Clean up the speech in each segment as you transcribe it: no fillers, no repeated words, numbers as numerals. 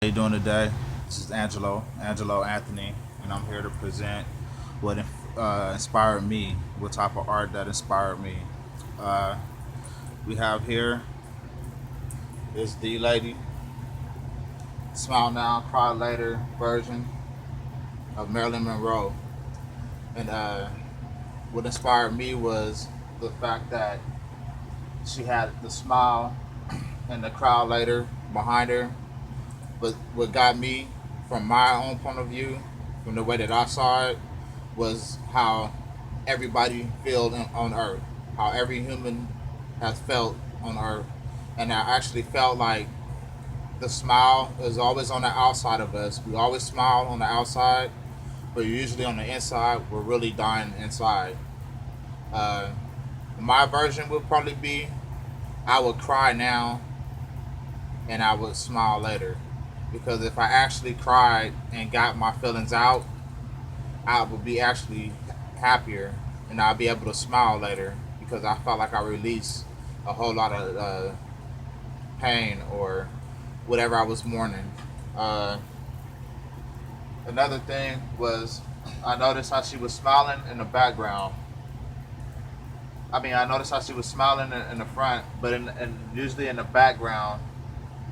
How you doing today? This is Angelo Anthony, and I'm here to present what inspired me, what type of art that inspired me. Uh, we have here is the lady, Smile Now, Cry Later version of Marilyn Monroe. And what inspired me was the fact that she had the smile and the crowd later behind her. But what got me from my own point of view, from the way that I saw it, was how everybody feels on Earth, how every human has felt on Earth, and I actually felt like the smile is always on the outside of us. We always smile on the outside, but usually on the inside, we're really dying inside. Uh, my version would probably be I would cry now and I would smile later. Because if I actually cried and got my feelings out, I would be actually happier and I'll be able to smile later because I felt like I released a whole lot of pain or whatever I was mourning. Uh, Another thing was I noticed how she was smiling in the background. I noticed how she was smiling in the front, but usually in the background,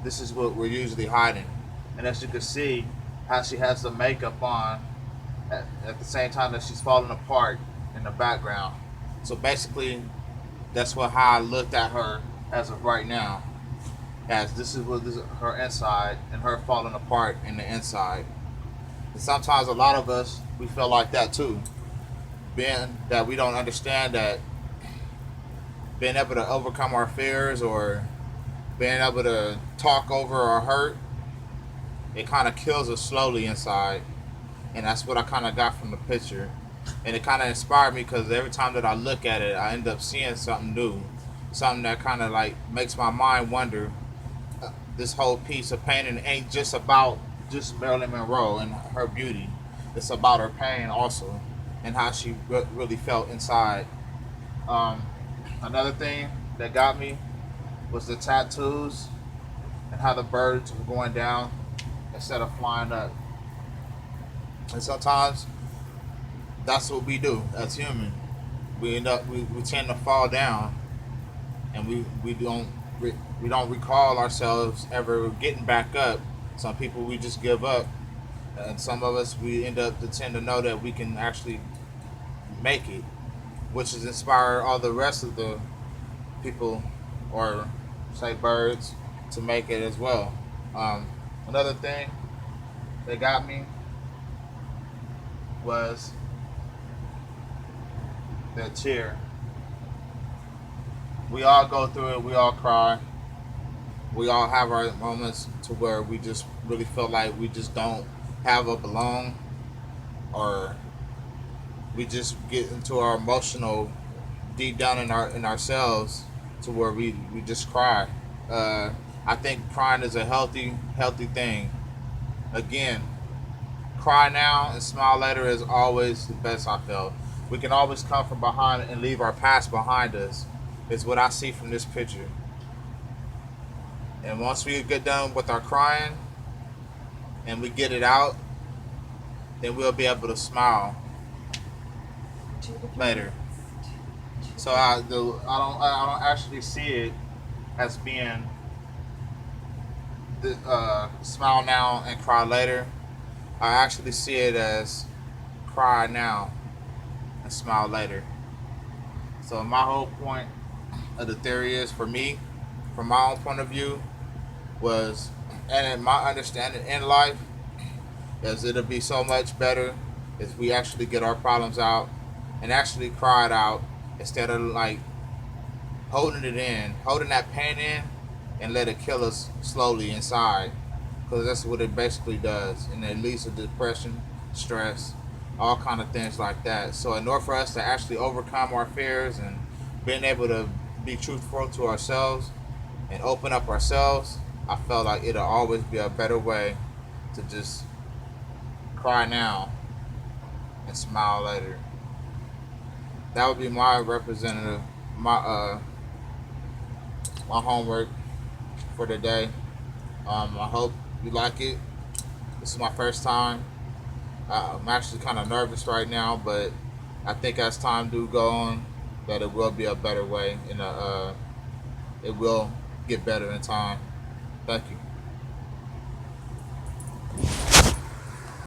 this is what we're usually hiding. And as you can see, how she has the makeup on at the same time that she's falling apart in the background. So basically, that's what how I looked at her as of right now. As this is her inside and her falling apart in the inside. And sometimes a lot of us we feel like that too, being that we don't understand that being able to overcome our fears or being able to talk over our hurt, it kind of kills us slowly inside. And that's what I kind of got from the picture. And it kind of inspired me because every time that I look at it, I end up seeing something new, something that kind of like makes my mind wonder. This whole piece of painting ain't just about just Marilyn Monroe and her beauty. It's about her pain also, and how she really felt inside. Um, Another thing that got me was the tattoos and how the birds were going down instead of flying up. And sometimes that's what we do as human. We tend to fall down, and we don't recall ourselves ever getting back up. Some people we just give up, and some of us we end up to tend to know that we can actually make it, which is inspire all the rest of the people, or say birds, to make it as well. Another thing that got me was the tear. We all go through it. We all cry. We all have our moments to where we just really feel like we just don't have a belong, or we just get into our emotional deep down in ourselves to where we just cry. Uh, I think crying is a healthy thing. Again, cry now and smile later is always the best. I feel we can always come from behind and leave our past behind us. Is what I see from this picture. And once we get done with our crying and we get it out, then we'll be able to smile later. So I don't actually see it as being the smile now and cry later. I actually see it as cry now and smile later. So my whole point of the theory is for me, from my own point of view, was, and in my understanding in life, is it'll be so much better if we actually get our problems out and actually cry it out instead of like holding it in, holding that pain in, and let it kill us slowly inside. Because that's what it basically does, and it leads to depression, stress, all kind of things like that. So in order for us to actually overcome our fears and being able to be truthful to ourselves and open up ourselves, I felt like it'll always be a better way to just cry now and smile later. That would be my representative, my homework for today. I hope you like it. This is my first time. I'm actually kind of nervous right now, but I think as time do go on, that it will be a better way, and it will get better in time. Thank you.